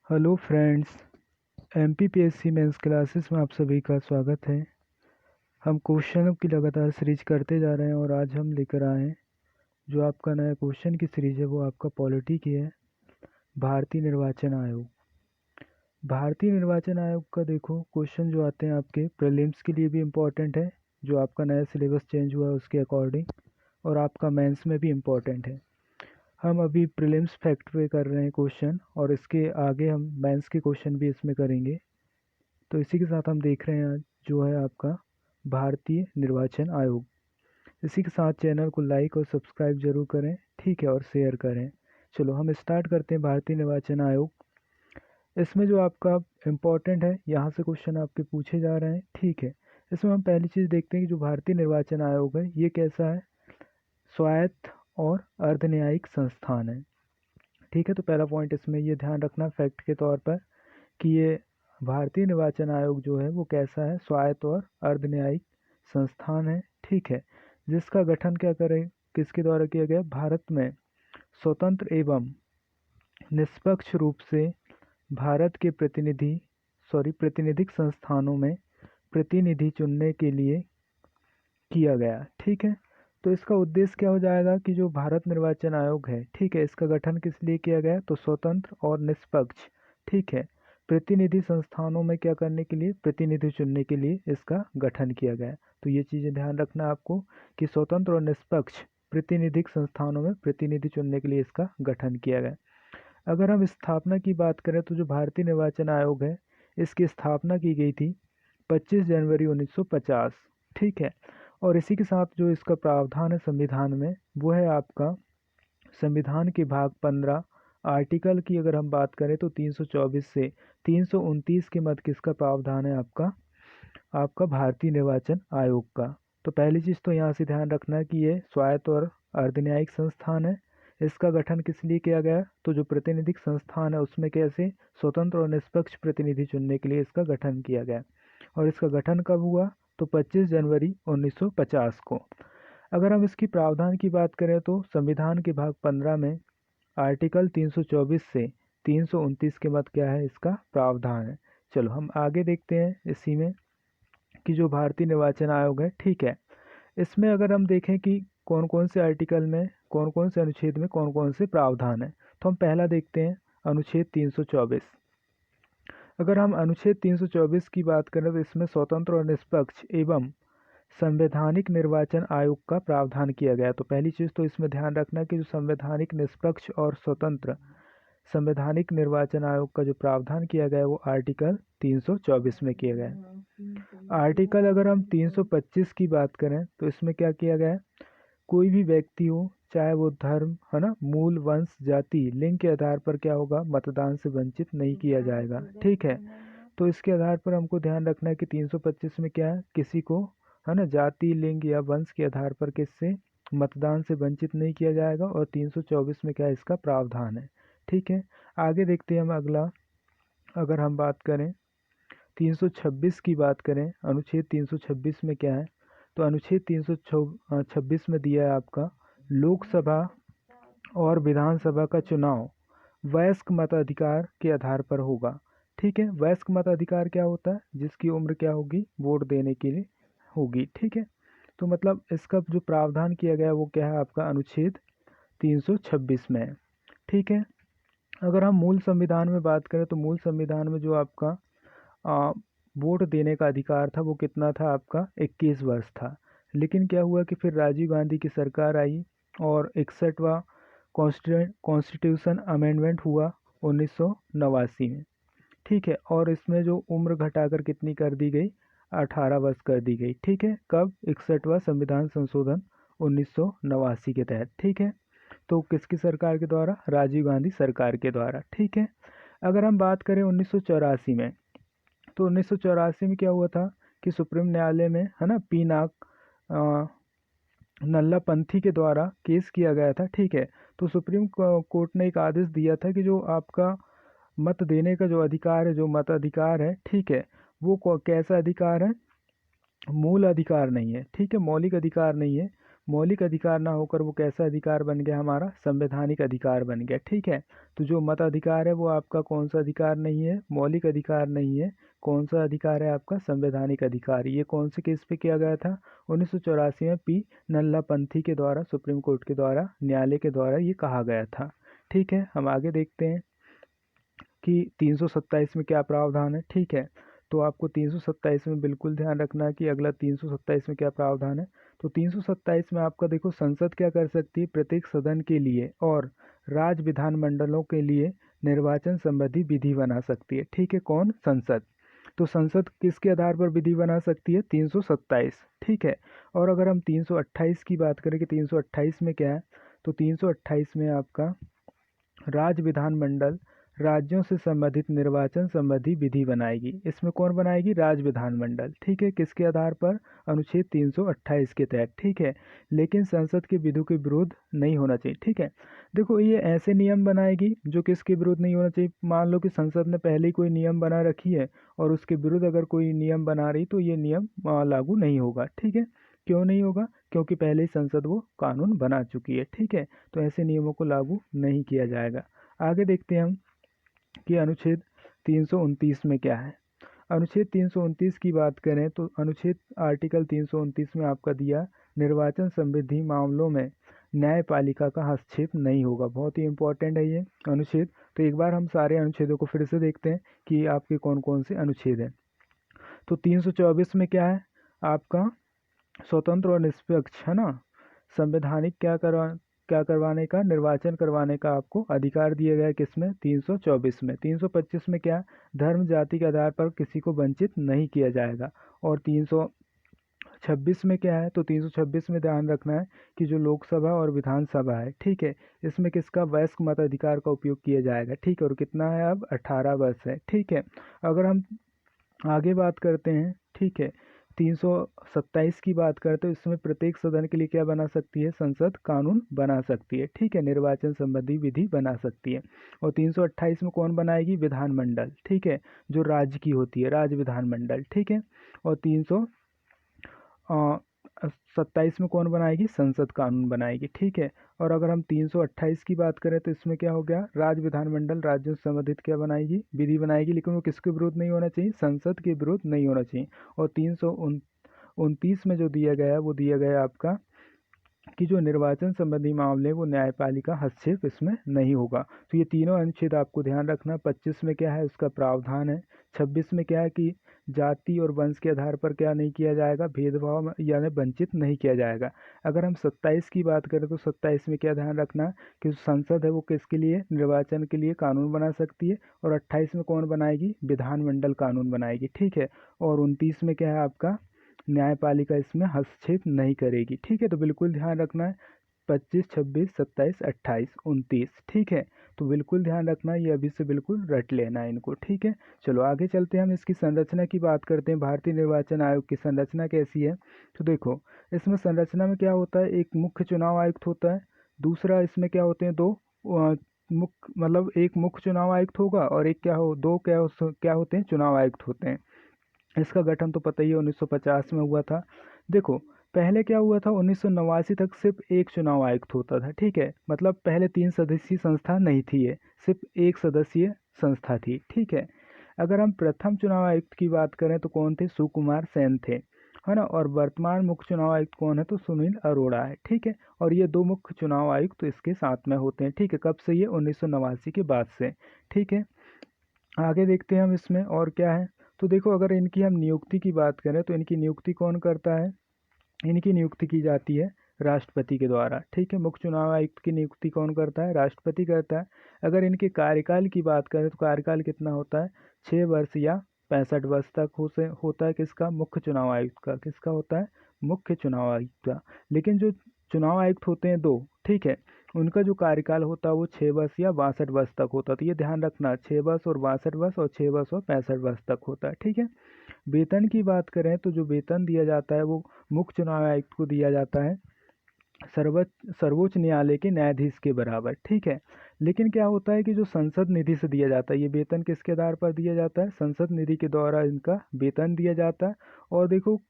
Hello friends, MPPSC mains classes में आप सभी का स्वागत है। हम क्वेश्चनों की लगातार सीरीज करते जा रहे हैं और आज हम लेकर आए हैं जो आपका नया क्वेश्चन की सीरीज है वो आपका पॉलिटी की है। भारतीय निर्वाचन आयोग। भारतीय निर्वाचन आयोग का देखो क्वेश्चन जो आते हैं आपके प्रीलिम्स के लिए भी इम्पोर्टेंट है, जो आपका नया सिलेबस चेंज हुआ है उसके अकॉर्डिंग, और आपका मेंस में भी इम्पोर्टेंट है। हम अभी प्रीलिम्स फैक्ट पे कर रहे हैं क्वेश्चन और इसके आगे हम मेंस के क्वेश्चन भी इसमें करेंगे। तो इसी के साथ हम देख रहे हैं आज जो है आपका भारतीय निर्वाचन आयोग। इसी के साथ चैनल को लाइक और सब्सक्राइब जरूर करें, ठीक है, और शेयर करें। चलो हम स्टार्ट करते हैं भारतीय निर्वाचन आयोग। इसमें जो आपका इम्पोर्टेंट है यहाँ से क्वेश्चन आपके पूछे जा रहे हैं, ठीक है। इसमें हम पहली चीज़ देखते हैं कि जो भारतीय निर्वाचन आयोग है ये कैसा है, स्वायत्त और अर्धन्यायिक संस्थान है, ठीक है। तो पहला पॉइंट इसमें ये ध्यान रखना फैक्ट के तौर पर कि ये भारतीय निर्वाचन आयोग जो है वो कैसा है, स्वायत्त और अर्धन्यायिक संस्थान है, ठीक है। जिसका गठन क्या करे, किसके द्वारा किया गया, भारत में स्वतंत्र एवं निष्पक्ष रूप से भारत के प्रतिनिधिक संस्थानों में प्रतिनिधि चुनने के लिए किया गया, ठीक है। तो इसका उद्देश्य क्या हो जाएगा कि जो भारत निर्वाचन आयोग है, ठीक है, इसका गठन किस लिए किया गया, तो स्वतंत्र और निष्पक्ष, ठीक है, प्रतिनिधि संस्थानों में क्या करने के लिए, प्रतिनिधि चुनने के लिए इसका गठन किया गया। तो ये चीज़ें ध्यान रखना आपको कि स्वतंत्र और निष्पक्ष प्रतिनिधिक संस्थानों में प्रतिनिधि चुनने के लिए इसका गठन किया गया। अगर हम स्थापना की बात करें तो जो भारतीय निर्वाचन आयोग है इसकी स्थापना की गई थी 25 जनवरी 1950, ठीक है। और इसी के साथ जो इसका प्रावधान है संविधान में वो है आपका संविधान के भाग 15 आर्टिकल की अगर हम बात करें तो 324 से 329 के मध्य किसका प्रावधान है, आपका आपका भारतीय निर्वाचन आयोग का। तो पहली चीज़ तो यहाँ से ध्यान रखना है कि ये स्वायत्त और अर्धन्यायिक संस्थान है। इसका गठन किस लिए किया गया, तो जो प्रतिनिधिक संस्थान है उसमें कैसे स्वतंत्र और निष्पक्ष प्रतिनिधि चुनने के लिए इसका गठन किया गया। और इसका गठन कब हुआ, तो 25 जनवरी 1950 को। अगर हम इसकी प्रावधान की बात करें तो संविधान के भाग 15 में आर्टिकल 324 से 329 के मध्य क्या है, इसका प्रावधान है। चलो हम आगे देखते हैं इसी में कि जो भारतीय निर्वाचन आयोग है, ठीक है, इसमें अगर हम देखें कि कौन कौन से आर्टिकल में, कौन कौन से अनुच्छेद में कौन कौन से प्रावधान है, तो हम पहला देखते हैं अनुच्छेद 324। अगर हम अनुच्छेद 324 की बात करें तो इसमें स्वतंत्र और निष्पक्ष एवं संवैधानिक निर्वाचन आयोग का प्रावधान किया गया। तो पहली चीज़ तो इसमें ध्यान रखना कि जो संवैधानिक निष्पक्ष और स्वतंत्र संवैधानिक निर्वाचन आयोग का जो प्रावधान किया गया है वो आर्टिकल 324 में किया गया है। आर्टिकल अगर हम 325 की बात करें तो इसमें क्या किया गया है, कोई भी व्यक्ति हो चाहे वो धर्म है ना, मूल, वंश, जाति, लिंग के आधार पर क्या होगा, मतदान से वंचित नहीं किया जाएगा, ठीक है। तो इसके आधार पर हमको ध्यान रखना है कि 325 में क्या है, किसी को है ना जाति, लिंग या वंश के आधार पर किससे मतदान से वंचित नहीं किया जाएगा, और 324 में क्या है, इसका प्रावधान है, ठीक है। आगे देखते हैं हम अगला। अगर हम बात करें 326 की बात करें, अनुच्छेद 326 में क्या है, तो अनुच्छेद 326 में दिया है आपका लोकसभा और विधानसभा का चुनाव वयस्क मताधिकार के आधार पर होगा, ठीक है। वयस्क मताधिकार क्या होता है, जिसकी उम्र क्या होगी, वोट देने के लिए होगी, ठीक है। तो मतलब इसका जो प्रावधान किया गया वो क्या है, आपका अनुच्छेद 326 में है, ठीक है। अगर हम मूल संविधान में बात करें तो मूल संविधान में जो आपका वोट देने का अधिकार था वो कितना था, आपका 21 वर्ष था। लेकिन क्या हुआ कि फिर राजीव गांधी की सरकार आई और 61वां कॉन्स्टिट्यूशन अमेंडमेंट हुआ 1989 में, ठीक है। और इसमें जो उम्र घटाकर कितनी कर दी गई, 18 वर्ष कर दी गई, ठीक है। कब, 61वां संविधान संशोधन 1989 के तहत, ठीक है। तो किसकी सरकार के द्वारा, राजीव गांधी सरकार के द्वारा, ठीक है। अगर हम बात करें 1984 में, तो 1984 में क्या हुआ था कि सुप्रीम न्यायालय में है ना पीनाक नल्लापंथी के द्वारा केस किया गया था, ठीक है। तो सुप्रीम कोर्ट ने एक आदेश दिया था कि जो आपका मत देने का जो अधिकार है, जो मताधिकार है, ठीक है, वो कैसा अधिकार है, मूल अधिकार नहीं है, ठीक है, मौलिक अधिकार नहीं है, मौलिक अधिकार ना होकर वो कैसा अधिकार बन गया, हमारा संवैधानिक अधिकार बन गया। ठीक है, तो जो मताधिकार है वो आपका कौन सा अधिकार नहीं है, मौलिक अधिकार नहीं है, कौन सा अधिकार है आपका, संवैधानिक अधिकार। ये कौन से केस पे किया गया था, 1984 में पी नल्लापंथी के द्वारा, सुप्रीम कोर्ट के द्वारा, न्यायालय के द्वारा ये कहा गया था। ठीक है, हम आगे देखते हैं कि 327 में क्या प्रावधान है। ठीक है, तो आपको 327 में बिल्कुल ध्यान रखना है कि अगला 327 में क्या प्रावधान है। तो 327 में आपका देखो, संसद क्या कर सकती है, प्रत्येक सदन के लिए और राज्य विधानमंडलों के लिए निर्वाचन संबंधी विधि बना सकती है। ठीक है, कौन, संसद। तो संसद किसके आधार पर विधि बना सकती है, 327। ठीक है, और अगर हम 328 की बात करें कि 328 में क्या है, तो 328 में आपका राज्य विधानमंडल राज्यों से संबंधित निर्वाचन संबंधी विधि बनाएगी। इसमें कौन बनाएगी, राज्य विधानमंडल। ठीक है, किसके आधार पर, अनुच्छेद 328 के तहत। ठीक है, लेकिन संसद के विधि के विरुद्ध नहीं होना चाहिए। ठीक है, देखो ये ऐसे नियम बनाएगी जो किसके विरुद्ध नहीं होना चाहिए। मान लो कि संसद ने पहले ही कोई नियम बना रखी है और उसके विरुद्ध अगर कोई नियम बना रही तो ये नियम लागू नहीं होगा। ठीक है, क्यों नहीं होगा, क्योंकि पहले ही संसद वो कानून बना चुकी है। ठीक है, तो ऐसे नियमों को लागू नहीं किया जाएगा। आगे देखते हैं हम कि अनुच्छेद 329 में क्या है। अनुच्छेद 329 की बात करें तो अनुच्छेद आर्टिकल 329 में आपका दिया, निर्वाचन संबंधी मामलों में न्यायपालिका का हस्तक्षेप नहीं होगा। बहुत ही इंपॉर्टेंट है ये अनुच्छेद। तो एक बार हम सारे अनुच्छेदों को फिर से देखते हैं कि आपके कौन कौन से अनुच्छेद हैं। तो 324 में क्या है आपका, स्वतंत्र और निष्पक्ष, है ना, संवैधानिक क्या करवाने का, निर्वाचन करवाने का आपको अधिकार दिया गया है। किसमें, 324 में। 325 में क्या, धर्म जाति के आधार पर किसी को वंचित नहीं किया जाएगा। और 326 में क्या है, तो 326 में ध्यान रखना है कि जो लोकसभा और विधानसभा है, ठीक है, इसमें किसका, वयस्क मताधिकार का उपयोग किया जाएगा। ठीक है, और कितना है अब, 18 वर्ष है। ठीक है, अगर हम आगे बात करते हैं, ठीक है, 327 की बात करते हैं, इसमें प्रत्येक सदन के लिए क्या बना सकती है, संसद कानून बना सकती है। ठीक है, निर्वाचन संबंधी विधि बना सकती है। और 328 में कौन बनाएगी, विधानमंडल। ठीक है, जो राज्य की होती है, राज्य विधानमंडल। ठीक है, और 327 में कौन बनाएगी, संसद कानून बनाएगी। ठीक है, और अगर हम 328 की बात करें तो इसमें क्या हो गया, राज्य विधानमंडल राज्यों से संबंधित क्या बनाएगी, विधि बनाएगी, लेकिन वो किसके विरुद्ध नहीं होना चाहिए, संसद के विरुद्ध नहीं होना चाहिए। और 329 में जो दिया गया है वो दिया गया आपका कि जो निर्वाचन संबंधी मामले वो न्यायपालिका हस्तक्षेप इसमें नहीं होगा। तो ये तीनों अनुच्छेद आपको ध्यान रखना। 25 में क्या है, उसका प्रावधान है। 26 में क्या है कि जाति और वंश के आधार पर क्या नहीं किया जाएगा, भेदभाव यानी वंचित नहीं किया जाएगा। अगर हम 27 की बात करें तो 27 में क्या ध्यान रखना कि जो संसद है वो किसके लिए, निर्वाचन के लिए कानून बना सकती है। और 28 में कौन बनाएगी, विधानमंडल कानून बनाएगी। ठीक है, और 29 में क्या है आपका, न्यायपालिका इसमें हस्तक्षेप नहीं करेगी। ठीक है, तो बिल्कुल ध्यान रखना है, 25, 26, 27, 28, 29। ठीक है, तो बिल्कुल ध्यान रखना है, ये अभी से बिल्कुल रट लेना है इनको। ठीक है, चलो आगे चलते हैं, हम इसकी संरचना की बात करते हैं। भारतीय निर्वाचन आयोग की संरचना कैसी है, तो देखो इसमें संरचना में क्या होता है, एक मुख्य चुनाव आयुक्त होता है, दूसरा इसमें क्या होते हैं, दो मुख्य, मतलब एक मुख्य चुनाव आयुक्त होगा और एक क्या हो, दो क्या होते हैं, चुनाव आयुक्त होते हैं। इसका गठन तो पता ही है 1950 में हुआ था। देखो पहले क्या हुआ था, 1989 तक सिर्फ एक चुनाव आयुक्त होता था। ठीक है, मतलब पहले 3 सदस्यीय संस्था नहीं थी, ये सिर्फ एक सदस्यीय संस्था थी। ठीक है, अगर हम प्रथम चुनाव आयुक्त की बात करें तो कौन थे, सुकुमार सेन थे, है ना। और वर्तमान मुख्य चुनाव आयुक्त कौन है, तो सुनील अरोड़ा है। ठीक है, और ये दो मुख्य चुनाव आयुक्त तो इसके साथ में होते हैं। ठीक है, कब से, ये 1989 के बाद से। ठीक है, आगे देखते हैं हम इसमें और क्या है। तो देखो अगर इनकी हम नियुक्ति की बात करें तो इनकी नियुक्ति कौन करता है, इनकी नियुक्ति की जाती है राष्ट्रपति के द्वारा। ठीक है, मुख्य चुनाव आयुक्त की नियुक्ति कौन करता है, राष्ट्रपति करता है। अगर इनके कार्यकाल की बात करें तो कार्यकाल कितना होता है, 6 वर्ष या 65 वर्ष तक होता है किसका, मुख्य चुनाव आयुक्त का। किसका होता है, मुख्य चुनाव आयुक्त का। लेकिन जो चुनाव आयुक्त होते हैं दो, ठीक है, उनका जो कार्यकाल होता है वो 6 वर्ष या 62 वर्ष तक होता है। तो ये ध्यान रखना, 6 वर्ष और 62 वर्ष और 6 वर्ष और 65 वर्ष तक होता है। ठीक है, वेतन की बात करें तो जो वेतन दिया जाता है वो मुख्य चुनाव आयुक्त को दिया जाता है सर्वोच्च न्यायालय के न्यायाधीश के बराबर। ठीक है, लेकिन क्या होता है कि जो संसद निधि से दिया जाता है, ये वेतन किसके आधार पर दिया जाता है, संसद निधि के द्वारा इनका वेतन दिया जाता है। और देखो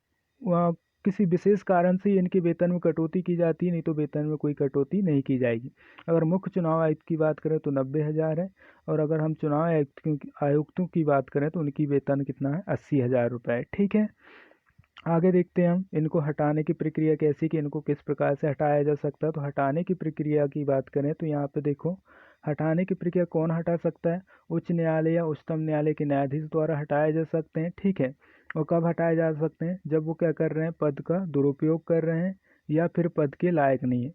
किसी विशेष कारण से इनके वेतन में कटौती की जाती है, नहीं तो वेतन में कोई कटौती नहीं की जाएगी। अगर मुख्य चुनाव आयुक्त की बात करें तो 90,000 है, और अगर हम चुनाव आयुक्तों की बात करें तो उनकी वेतन कितना है, 80,000 रुपये। ठीक है, आगे देखते हैं हम इनको हटाने की प्रक्रिया कैसी, कि इनको किस प्रकार से हटाया जा सकता है। तो हटाने की प्रक्रिया की बात करें तो यहाँ पे देखो, हटाने की प्रक्रिया कौन हटा सकता है, उच्च न्यायालय या उच्चतम न्यायालय के न्यायाधीश द्वारा हटाए जा सकते हैं। ठीक है, और कब हटाए जा सकते हैं, जब वो क्या कर रहे हैं, पद का दुरुपयोग कर रहे हैं या फिर पद के लायक नहीं है,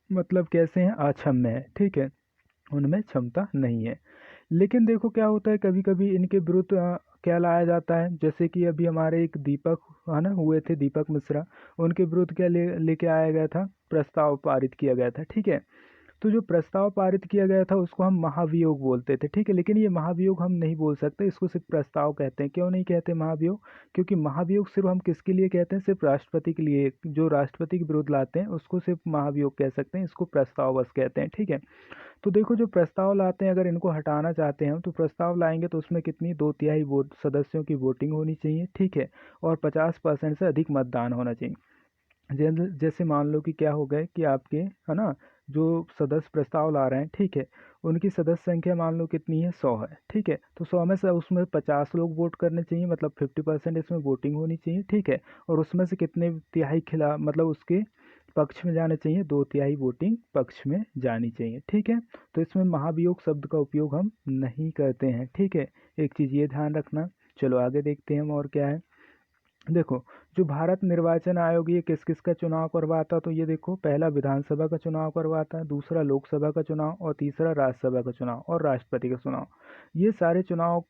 मतलब कैसे हैं, अक्षम्य है। ठीक है, उनमें क्षमता नहीं है। लेकिन देखो क्या होता है, कभी कभी इनके विरुद्ध क्या लाया जाता है, जैसे कि अभी हमारे एक दीपक है ना हुए थे, दीपक मिश्रा, उनके विरुद्ध क्या लेके आया गया था, प्रस्ताव पारित किया गया था। ठीक है, तो जो प्रस्ताव पारित किया गया था उसको हम महाभियोग बोलते थे। ठीक है, लेकिन ये महाभियोग हम नहीं बोल सकते, इसको सिर्फ प्रस्ताव कहते हैं। क्यों नहीं कहते महाभियोग, क्योंकि महाभियोग सिर्फ हम किसके लिए कहते हैं, सिर्फ राष्ट्रपति के लिए, जो राष्ट्रपति के विरुद्ध लाते हैं उसको सिर्फ महाभियोग कह सकते हैं, इसको प्रस्ताव बस कहते हैं। ठीक है, तो देखो जो प्रस्ताव लाते हैं, अगर इनको हटाना चाहते हैं हम, तो प्रस्ताव लाएंगे तो उसमें कितनी 2/3 वोट सदस्यों की वोटिंग होनी चाहिए। ठीक है, और 50% से अधिक मतदान होना चाहिए। जैसे मान लो कि क्या हो गए कि आपके है ना जो सदस्य प्रस्ताव ला रहे हैं, ठीक है, उनकी सदस्य संख्या मान लो कितनी है, 100 है। ठीक है, तो 100 में से उसमें 50 लोग वोट करने चाहिए, मतलब 50% इसमें वोटिंग होनी चाहिए। ठीक है, और उसमें से कितने तिहाई खिला मतलब उसके पक्ष में जाने चाहिए, 2/3 वोटिंग पक्ष में जानी चाहिए। ठीक है, तो इसमें महाभियोग शब्द का उपयोग हम नहीं करते हैं। ठीक है, एक चीज़ ये ध्यान रखना। चलो आगे देखते हैं हम और क्या है। देखो, जो भारत निर्वाचन आयोग ये किस किस का चुनाव करवाता, तो ये देखो, पहला विधानसभा का चुनाव करवाता है, दूसरा लोकसभा का चुनाव, और तीसरा राज्यसभा का चुनाव और राष्ट्रपति का चुनाव। ये सारे चुनाव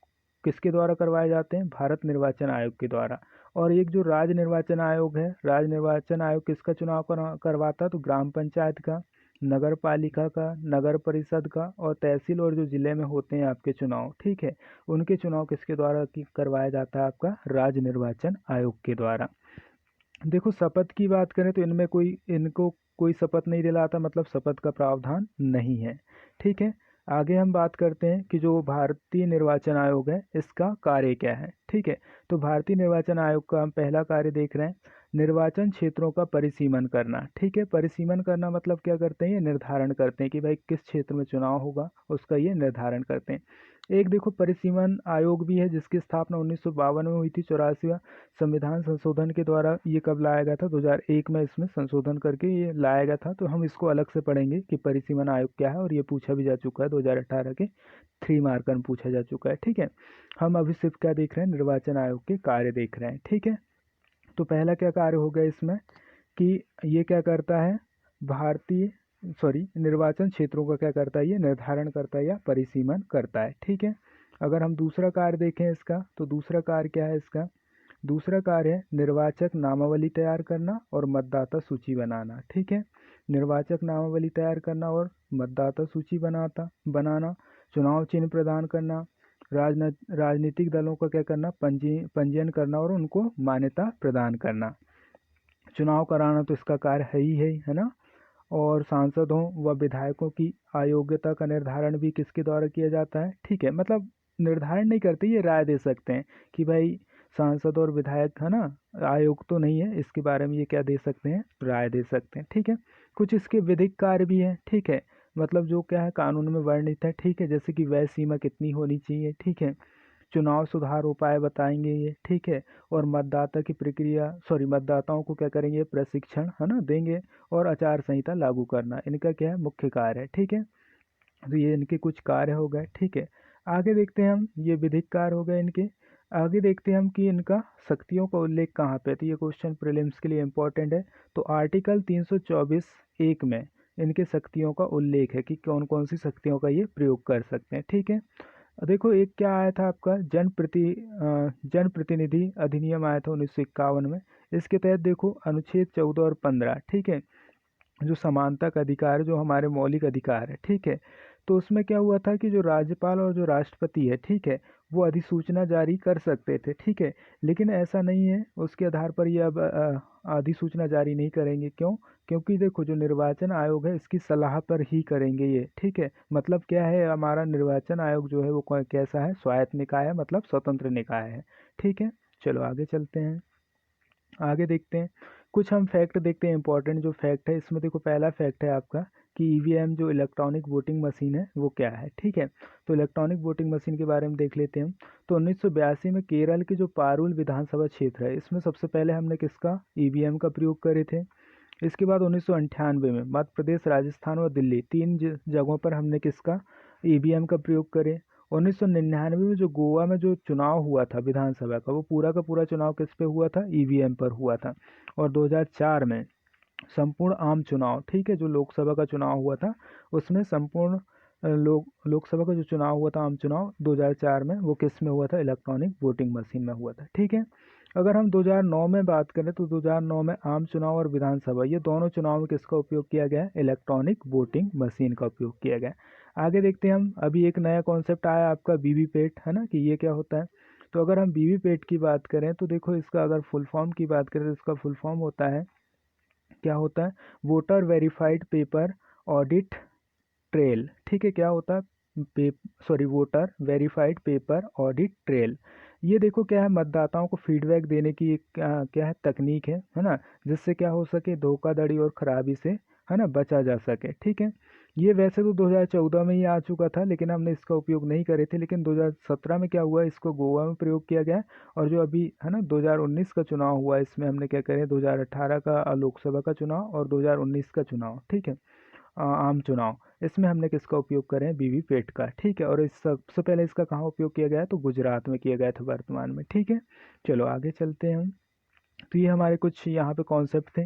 किसके द्वारा करवाए जाते हैं, भारत निर्वाचन आयोग के द्वारा। और एक जो राज्य निर्वाचन आयोग है, राज्य निर्वाचन आयोग किसका चुनाव करवाता है, तो ग्राम पंचायत का, नगर पालिका का, नगर परिषद का, और तहसील और जो जिले में होते हैं आपके चुनाव, ठीक है, उनके चुनाव किसके द्वारा करवाया जाता है, आपका राज्य निर्वाचन आयोग के द्वारा। देखो, शपथ की बात करें तो इनको कोई शपथ नहीं दिलाता, मतलब शपथ का प्रावधान नहीं है। ठीक है, आगे हम बात करते हैं कि जो भारतीय निर्वाचन आयोग है इसका कार्य क्या है। ठीक है, तो भारतीय निर्वाचन आयोग का हम पहला कार्य देख रहे हैं, निर्वाचन क्षेत्रों का परिसीमन करना। ठीक है, परिसीमन करना मतलब क्या करते हैं, ये निर्धारण करते हैं कि भाई किस क्षेत्र में चुनाव होगा, उसका ये निर्धारण करते हैं। एक देखो, परिसीमन आयोग भी है जिसकी स्थापना 1952 में हुई थी, 84वां संविधान संशोधन के द्वारा ये कब लाया गया था, 2001 में इसमें संशोधन करके ये लाया गया था। तो हम इसको अलग से पढ़ेंगे कि परिसीमन आयोग क्या है, और ये पूछा भी जा चुका है 2018 के 3 मार्कर में पूछा जा चुका है। ठीक है, हम अभी सिर्फ क्या देख रहे हैं, निर्वाचन आयोग के कार्य देख रहे हैं। ठीक है, तो पहला क्या कार्य हो गया इसमें, कि ये क्या करता है, निर्वाचन क्षेत्रों का क्या करता है, ये निर्धारण करता है या परिसीमन करता है। ठीक है, अगर हम दूसरा कार्य देखें इसका, तो दूसरा कार्य क्या है इसका, दूसरा कार्य है निर्वाचक नामावली तैयार करना और मतदाता सूची बनाना। ठीक है, निर्वाचक नामावली तैयार करना और मतदाता सूची बनाना, चुनाव चिन्ह प्रदान करना, राजनीतिक दलों का क्या करना, पंजीयन करना और उनको मान्यता प्रदान करना। चुनाव कराना तो इसका कार्य है ना। और सांसदों व विधायकों की अयोग्यता का निर्धारण भी किसके द्वारा किया जाता है। ठीक है, मतलब निर्धारण नहीं करते, ये राय दे सकते हैं कि भाई सांसद और विधायक है ना, आयोग तो नहीं है, इसके बारे में ये क्या दे सकते हैं, राय दे सकते हैं। ठीक है, कुछ इसके विधिक कार्य भी हैं। ठीक है, मतलब जो क्या है कानून में वर्णित है। ठीक है, जैसे कि वय सीमा कितनी होनी चाहिए। ठीक है, चुनाव सुधार उपाय बताएंगे ये। ठीक है, और मतदाताओं को क्या करेंगे, प्रशिक्षण है ना देंगे, और आचार संहिता लागू करना इनका क्या है, मुख्य कार्य है। ठीक है, तो ये इनके कुछ कार्य हो गए। ठीक है, आगे देखते हैं हम, ये विधिक कार्य हो गए इनके। आगे देखते हैं हम कि इनका शक्तियों का उल्लेख कहाँ पे है, तो ये क्वेश्चन प्रीलिम्स के लिए इंपॉर्टेंट है। तो आर्टिकल 324(1) में इनके शक्तियों का उल्लेख है कि कौन कौन सी शक्तियों का ये प्रयोग कर सकते हैं। ठीक है, देखो, एक क्या आया था आपका जनप्रतिनिधि अधिनियम आया था 1951 में। इसके तहत देखो अनुच्छेद 14 और 15, ठीक है, जो समानता का अधिकार है, जो हमारे मौलिक अधिकार है। ठीक है, तो उसमें क्या हुआ था कि जो राज्यपाल और जो राष्ट्रपति है, ठीक है, वो अधिसूचना जारी कर सकते थे। ठीक है, लेकिन ऐसा नहीं है, उसके आधार पर ये अब अधिसूचना जारी नहीं करेंगे। क्यों, क्योंकि देखो जो निर्वाचन आयोग है इसकी सलाह पर ही करेंगे ये। ठीक है, मतलब क्या है, हमारा निर्वाचन आयोग जो है वो कैसा है, स्वायत्त निकाय है, मतलब स्वतंत्र निकाय है। ठीक है, चलो आगे चलते हैं, आगे देखते हैं कुछ हम फैक्ट देखते हैं, इंपॉर्टेंट जो फैक्ट है इसमें। देखो पहला फैक्ट है आपका कि ईवीएम जो इलेक्ट्रॉनिक वोटिंग मशीन है वो क्या है, ठीक है। तो इलेक्ट्रॉनिक वोटिंग मशीन के बारे में देख लेते हैं हम। तो 1982 में केरल के जो पारुल विधानसभा क्षेत्र है इसमें सबसे पहले हमने किसका ईवीएम का प्रयोग करे थे। इसके बाद 1998 में मध्य प्रदेश, राजस्थान और दिल्ली तीन जगहों पर हमने किसका ईवीएम का प्रयोग करे। 1999 में जो गोवा में जो चुनाव हुआ था विधानसभा का, वो पूरा का पूरा चुनाव किस पे हुआ था, ईवीएम पर हुआ था। और 2004 में संपूर्ण आम चुनाव, ठीक है, जो लोकसभा का चुनाव हुआ था उसमें संपूर्ण लोकसभा का जो चुनाव हुआ था आम चुनाव 2004 में, वो किस में हुआ था, इलेक्ट्रॉनिक वोटिंग मशीन में हुआ था, ठीक है। अगर हम 2009 में बात करें तो 2009 में आम चुनाव और विधानसभा ये दोनों चुनाव में किसका उपयोग किया गया है, इलेक्ट्रॉनिक वोटिंग मशीन का उपयोग किया गया। आगे देखते हैं हम, अभी एक नया कॉन्सेप्ट आया आपका वीवीपैट, है ना, कि ये क्या होता है। तो अगर हम वीवीपैट की बात करें तो देखो इसका अगर फुल फॉर्म की बात करें तो इसका फुल फॉर्म होता है, क्या होता है, voter verified paper audit trail, ठीक है। क्या होता है, voter verified paper audit trail. ये देखो क्या है, मतदाताओं को फीडबैक देने की एक क्या है, तकनीक है ना, जिससे क्या हो सके, धोखाधड़ी और खराबी से, है ना, बचा जा सके, ठीक है। ये वैसे तो 2014 में ही आ चुका था लेकिन हमने इसका उपयोग नहीं करे थे, लेकिन 2017 में क्या हुआ, इसको गोवा में प्रयोग किया गया। और जो अभी है ना 2019 का चुनाव हुआ इसमें हमने क्या करें, 2018 का लोकसभा का चुनाव और 2019 का चुनाव, ठीक है, आम चुनाव, इसमें हमने किसका उपयोग करें, वीवीपैट का, ठीक है। और इस सबसे पहले इसका कहाँ उपयोग किया गया है, तो गुजरात में किया गया था वर्तमान में, ठीक है। चलो आगे चलते हैं हम। तो ये हमारे कुछ यहाँ पे कॉन्सेप्ट थे।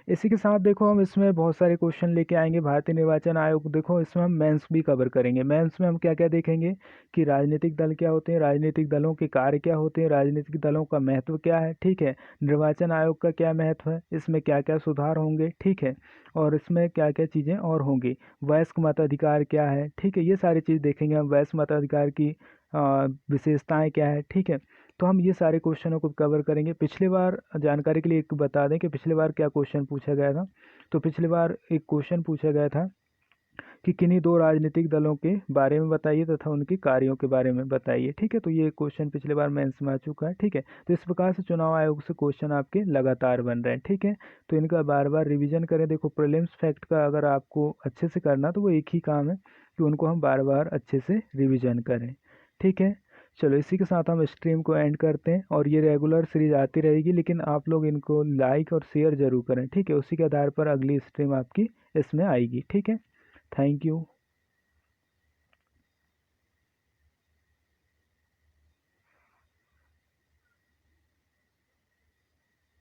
इसी के साथ देखो हम इसमें बहुत सारे क्वेश्चन लेके आएंगे भारतीय निर्वाचन आयोग। देखो इसमें हम मेंस भी कवर करेंगे। मेंस में हम क्या क्या देखेंगे कि राजनीतिक दल क्या होते हैं, राजनीतिक दलों के कार्य क्या होते हैं, राजनीतिक दलों का महत्व क्या है, ठीक है, निर्वाचन आयोग का क्या महत्व है, इसमें क्या क्या सुधार होंगे, ठीक है, और इसमें क्या क्या चीज़ें और होंगी, वयस्क मताधिकार क्या है, ठीक है, ये सारी चीज़ देखेंगे हम। वयस्क मताधिकार की विशेषताएं क्या है, ठीक है। तो हम ये सारे क्वेश्चनों को कवर करेंगे। पिछली बार जानकारी के लिए एक बता दें कि पिछली बार क्या क्वेश्चन पूछा गया था। तो पिछली बार एक क्वेश्चन पूछा गया था कि किन्हीं दो राजनीतिक दलों के बारे में बताइए तथा उनके कार्यों के बारे में बताइए, ठीक है। तो ये क्वेश्चन पिछले बार मेंस में आ चुका है, ठीक है। तो इस प्रकार से चुनाव आयोग से क्वेश्चन आपके लगातार बन रहे हैं, ठीक है। तो इनका बार बार रिविजन करें। देखो प्रीलिम्स फैक्ट का अगर आपको अच्छे से करना तो वो एक ही काम है कि उनको हम बार बार अच्छे से रिविजन करें, ठीक है। चलो इसी के साथ हम स्ट्रीम को एंड करते हैं। और ये रेगुलर सीरीज आती रहेगी लेकिन आप लोग इनको लाइक और शेयर जरूर करें, ठीक है। उसी के आधार पर अगली स्ट्रीम आपकी इसमें आएगी, ठीक है। Thank you.